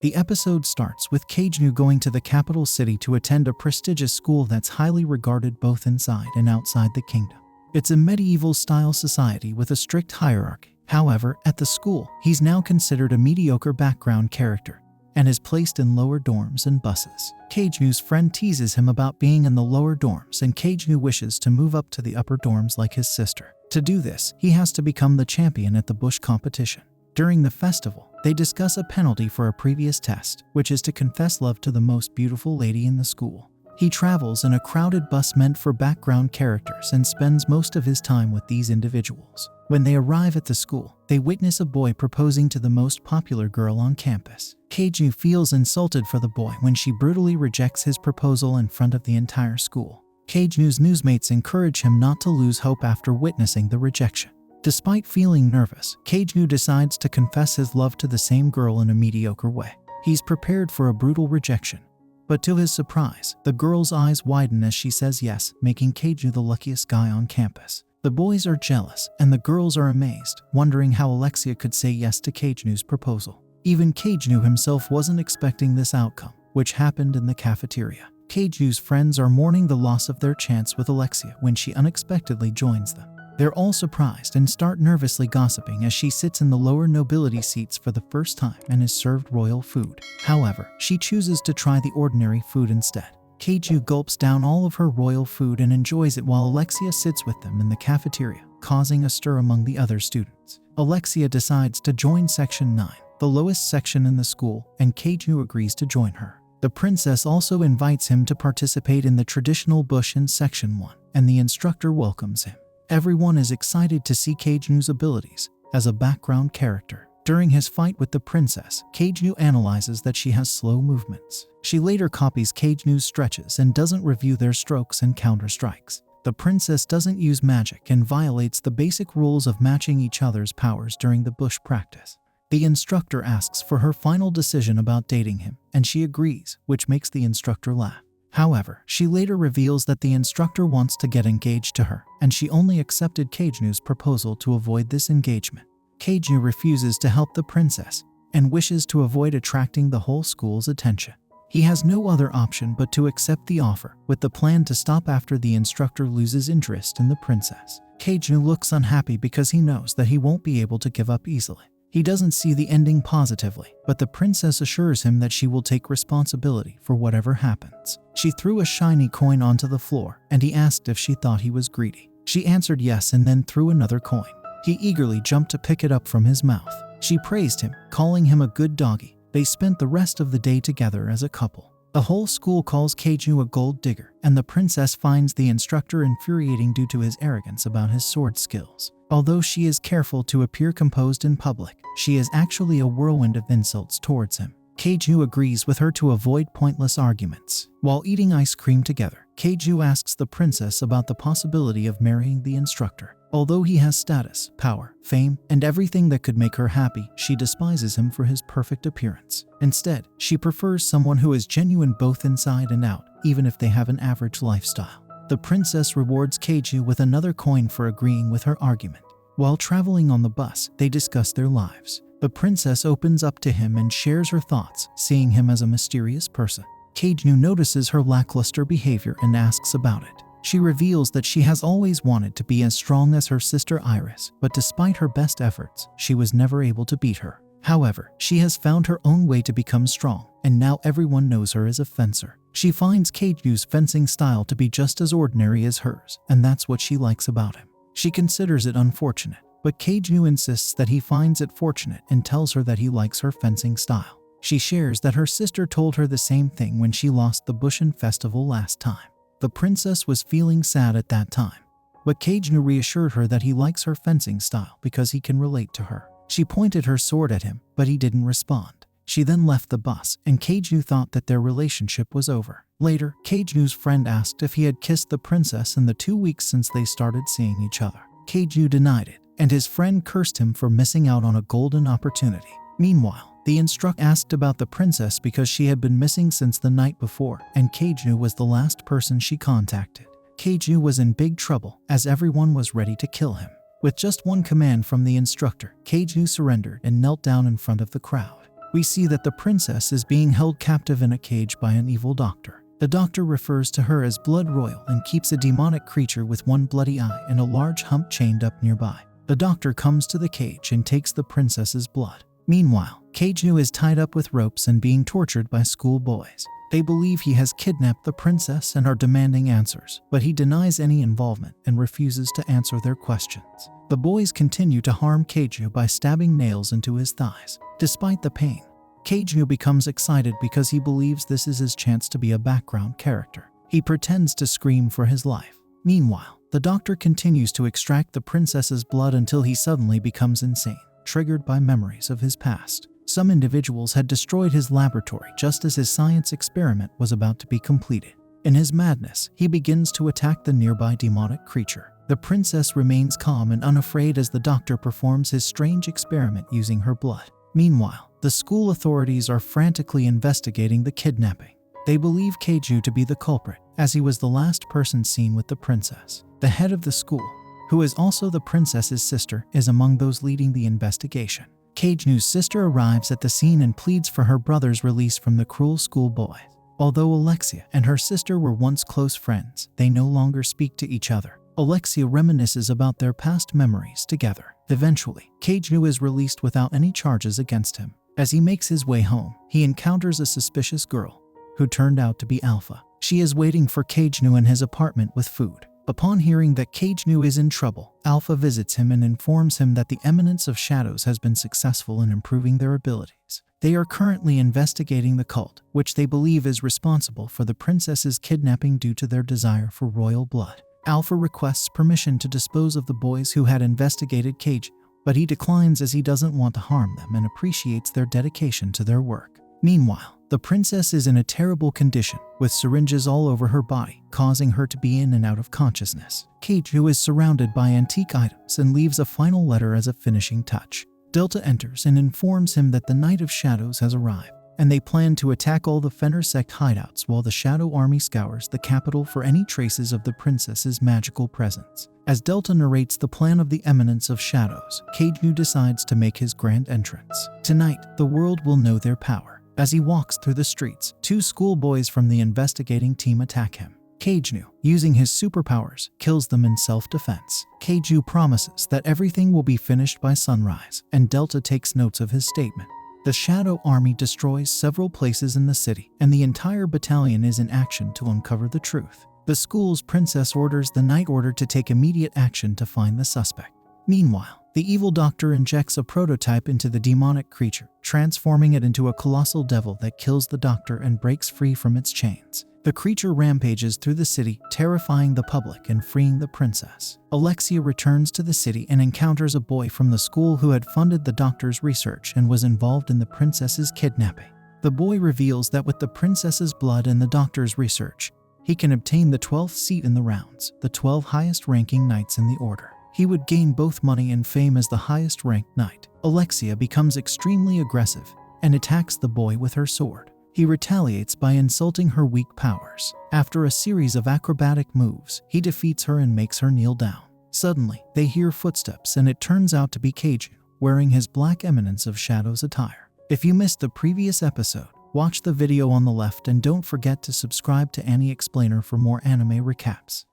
The episode starts with Kaiju going to the capital city to attend a prestigious school that's highly regarded both inside and outside the kingdom. It's a medieval-style society with a strict hierarchy. However, at the school, he's now considered a mediocre background character and is placed in lower dorms and buses. Keiju's friend teases him about being in the lower dorms, and Keiju wishes to move up to the upper dorms like his sister. To do this, he has to become the champion at the bush competition. During the festival, they discuss a penalty for a previous test, which is to confess love to the most beautiful lady in the school. He travels in a crowded bus meant for background characters and spends most of his time with these individuals. When they arrive at the school, they witness a boy proposing to the most popular girl on campus. Keiju feels insulted for the boy when she brutally rejects his proposal in front of the entire school. Keiju's newsmates encourage him not to lose hope after witnessing the rejection. Despite feeling nervous, Keiju decides to confess his love to the same girl in a mediocre way. He's prepared for a brutal rejection. But to his surprise, the girl's eyes widen as she says yes, making Keiju the luckiest guy on campus. The boys are jealous, and the girls are amazed, wondering how Alexia could say yes to Keiju's proposal. Even Keiju himself wasn't expecting this outcome, which happened in the cafeteria. Keiju's friends are mourning the loss of their chance with Alexia when she unexpectedly joins them. They're all surprised and start nervously gossiping as she sits in the lower nobility seats for the first time and is served royal food. However, she chooses to try the ordinary food instead. Keiju gulps down all of her royal food and enjoys it while Alexia sits with them in the cafeteria, causing a stir among the other students. Alexia decides to join Section 9, the lowest section in the school, and Keiju agrees to join her. The princess also invites him to participate in the traditional bush in Section 1, and the instructor welcomes him. Everyone is excited to see Keiju's abilities as a background character. During his fight with the princess, Keiju analyzes that she has slow movements. She later copies Keiju's stretches and doesn't review their strokes and counter-strikes. The princess doesn't use magic and violates the basic rules of matching each other's powers during the bush practice. The instructor asks for her final decision about dating him, and she agrees, which makes the instructor laugh. However, she later reveals that the instructor wants to get engaged to her, and she only accepted Keiju's proposal to avoid this engagement. Keiju refuses to help the princess and wishes to avoid attracting the whole school's attention. He has no other option but to accept the offer, with the plan to stop after the instructor loses interest in the princess. Keiju looks unhappy because he knows that he won't be able to give up easily. He doesn't see the ending positively, but the princess assures him that she will take responsibility for whatever happens. She threw a shiny coin onto the floor, and he asked if she thought he was greedy. She answered yes and then threw another coin. He eagerly jumped to pick it up from his mouth. She praised him, calling him a good doggy. They spent the rest of the day together as a couple. The whole school calls Keiju a gold digger, and the princess finds the instructor infuriating due to his arrogance about his sword skills. Although she is careful to appear composed in public, she is actually a whirlwind of insults towards him. Keiju agrees with her to avoid pointless arguments. While eating ice cream together, Keiju asks the princess about the possibility of marrying the instructor. Although he has status, power, fame, and everything that could make her happy, she despises him for his perfect appearance. Instead, she prefers someone who is genuine both inside and out, even if they have an average lifestyle. The princess rewards Keiju with another coin for agreeing with her argument. While traveling on the bus, they discuss their lives. The princess opens up to him and shares her thoughts, seeing him as a mysterious person. Keiju notices her lackluster behavior and asks about it. She reveals that she has always wanted to be as strong as her sister Iris, but despite her best efforts, she was never able to beat her. However, she has found her own way to become strong, and now everyone knows her as a fencer. She finds Keiju's fencing style to be just as ordinary as hers, and that's what she likes about him. She considers it unfortunate, but Keiju insists that he finds it fortunate and tells her that he likes her fencing style. She shares that her sister told her the same thing when she lost the Bushin Festival last time. The princess was feeling sad at that time, but Keiju reassured her that he likes her fencing style because he can relate to her. She pointed her sword at him, but he didn't respond. She then left the bus, and Keiju thought that their relationship was over. Later, Keiju's friend asked if he had kissed the princess in the 2 weeks since they started seeing each other. Keiju denied it, and his friend cursed him for missing out on a golden opportunity. Meanwhile, the instructor asked about the princess because she had been missing since the night before, and Keiju was the last person she contacted. Keiju was in big trouble, as everyone was ready to kill him. With just one command from the instructor, Keiju surrendered and knelt down in front of the crowd. we see that the princess is being held captive in a cage by an evil doctor. The doctor refers to her as Blood Royal and keeps a demonic creature with one bloody eye and a large hump chained up nearby. The doctor comes to the cage and takes the princess's blood. Meanwhile, Kaiju is tied up with ropes and being tortured by schoolboys. They believe he has kidnapped the princess and are demanding answers, but he denies any involvement and refuses to answer their questions. The boys continue to harm Kaiju by stabbing nails into his thighs. Despite the pain, Kaiju becomes excited because he believes this is his chance to be a background character. He pretends to scream for his life. Meanwhile, the doctor continues to extract the princess's blood until he suddenly becomes insane, triggered by memories of his past. Some individuals had destroyed his laboratory just as his science experiment was about to be completed. In his madness, he begins to attack the nearby demonic creature. The princess remains calm and unafraid as the doctor performs his strange experiment using her blood. Meanwhile, the school authorities are frantically investigating the kidnapping. They believe Kaiju to be the culprit, as he was the last person seen with the princess. The head of the school, who is also the princess's sister, is among those leading the investigation. Kaiju's sister arrives at the scene and pleads for her brother's release from the cruel schoolboys. Although Alexia and her sister were once close friends, they no longer speak to each other. Alexia reminisces about their past memories together. Eventually, Kaiju is released without any charges against him. As he makes his way home, he encounters a suspicious girl, who turned out to be Alpha. She is waiting for Kaiju in his apartment with food. Upon hearing that Kaiju is in trouble, Alpha visits him and informs him that the Eminence of Shadows has been successful in improving their abilities. They are currently investigating the cult, which they believe is responsible for the princess's kidnapping due to their desire for royal blood. Alpha requests permission to dispose of the boys who had investigated Kaiju, but he declines as he doesn't want to harm them and appreciates their dedication to their work. Meanwhile, the princess is in a terrible condition, with syringes all over her body, causing her to be in and out of consciousness. Kaiju is surrounded by antique items and leaves a final letter as a finishing touch. Delta enters and informs him that the Night of Shadows has arrived, and they plan to attack all the Fenner sect hideouts while the Shadow Army scours the capital for any traces of the princess's magical presence. As Delta narrates the plan of the Eminence of Shadows, Kaiju decides to make his grand entrance. Tonight, the world will know their power. As he walks through the streets, two schoolboys from the investigating team attack him. Kaiju, using his superpowers, kills them in self-defense. Kaiju promises that everything will be finished by sunrise, and Delta takes notes of his statement. The Shadow Army destroys several places in the city, and the entire battalion is in action to uncover the truth. The school's princess orders the Night Order to take immediate action to find the suspect. Meanwhile, the evil doctor injects a prototype into the demonic creature, transforming it into a colossal devil that kills the doctor and breaks free from its chains. The creature rampages through the city, terrifying the public and freeing the princess. Alexia returns to the city and encounters a boy from the school who had funded the doctor's research and was involved in the princess's kidnapping. The boy reveals that with the princess's blood and the doctor's research, he can obtain the 12th seat in the rounds, the 12 highest-ranking knights in the order. He would gain both money and fame as the highest-ranked knight. Alexia becomes extremely aggressive and attacks the boy with her sword. He retaliates by insulting her weak powers. After a series of acrobatic moves, he defeats her and makes her kneel down. Suddenly, they hear footsteps and it turns out to be Kaiju, wearing his Black Eminence of Shadows attire. If you missed the previous episode, watch the video on the left and don't forget to subscribe to Annie Explainer for more anime recaps.